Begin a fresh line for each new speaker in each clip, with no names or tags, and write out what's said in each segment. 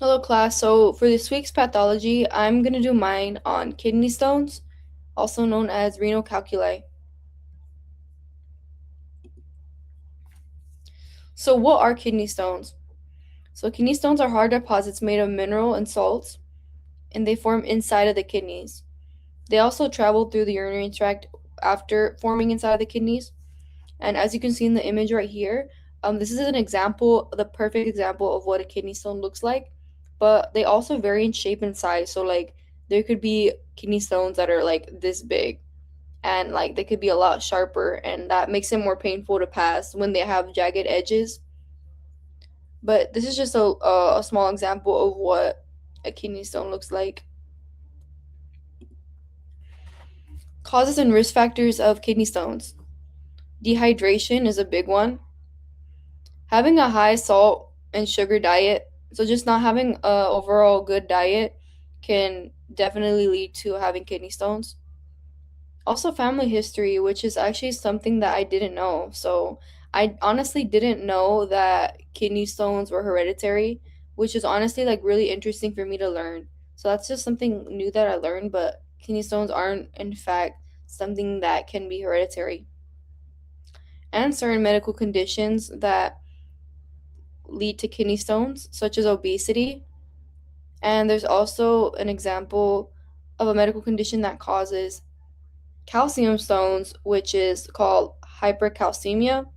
Hello, class. So, for this week's pathology, I'm going to do mine on kidney stones, also known as renal calculi. So, what are kidney stones? So, kidney stones are hard deposits made of mineral and salts, and they form inside of the kidneys. They also travel through the urinary tract after forming inside of the kidneys. And as you can see in the image right here, this is an example, the perfect example of what a kidney stone looks like. But they also vary in shape and size. So, like, there could be kidney stones that are like this big, and like they could be a lot sharper, and that makes it more painful to pass when they have jagged edges. But this is just a small example of what a kidney stone looks like. Causes and risk factors of kidney stones. Dehydration is a big one. Having a high salt and sugar diet, so just not having a overall good diet, can definitely lead to having kidney stones. Also, family history, which is actually something that I didn't know. So, I honestly didn't know that kidney stones were hereditary, which is honestly like really interesting for me to learn. So, that's just something new that I learned, but kidney stones aren't, in fact, something that can be hereditary. And certain medical conditions that lead to kidney stones, such as obesity. And there's also an example of a medical condition that causes calcium stones, which is called hypercalcemia,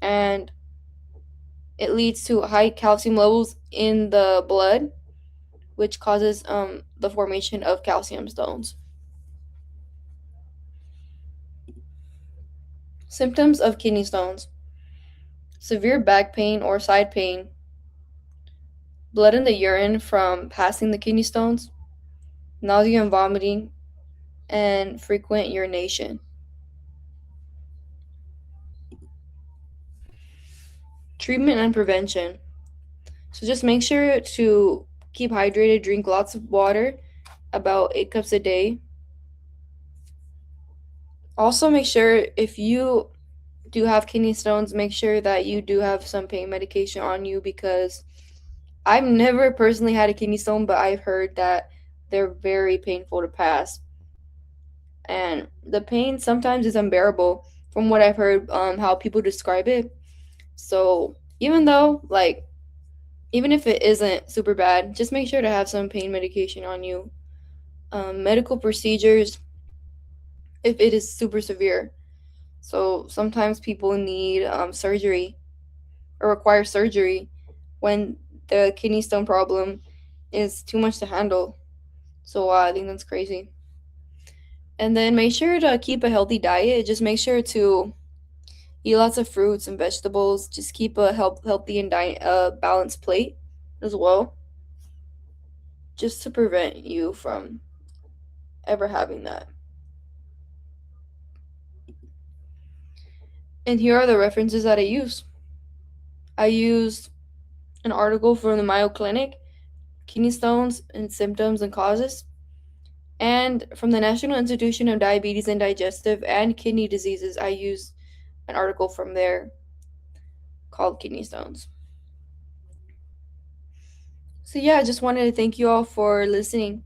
and it leads to high calcium levels in the blood, which causes the formation of calcium stones. Symptoms of kidney stones: severe back pain or side pain, blood in the urine from passing the kidney stones, nausea and vomiting, and frequent urination. Treatment and prevention. So just make sure to keep hydrated, drink lots of water, about 8 cups a day. Also, make sure if you do have kidney stones, make sure that you do have some pain medication on you, because I've never personally had a kidney stone, but I've heard that they're very painful to pass. And the pain sometimes is unbearable from what I've heard, how people describe it. So, even though, like, even if it isn't super bad, just make sure to have some pain medication on you. Medical procedures, if it is super severe. So sometimes people need surgery or require surgery when the kidney stone problem is too much to handle. So I think that's crazy. And then make sure to keep a healthy diet. Just make sure to eat lots of fruits and vegetables. Just keep a healthy and balanced plate as well, just to prevent you from ever having that. And here are the references that I use. I used an article from the Mayo Clinic, Kidney Stones and Symptoms and Causes, and from the National Institution of Diabetes and Digestive and Kidney Diseases, I used an article from there called Kidney Stones. So, yeah, I just wanted to thank you all for listening.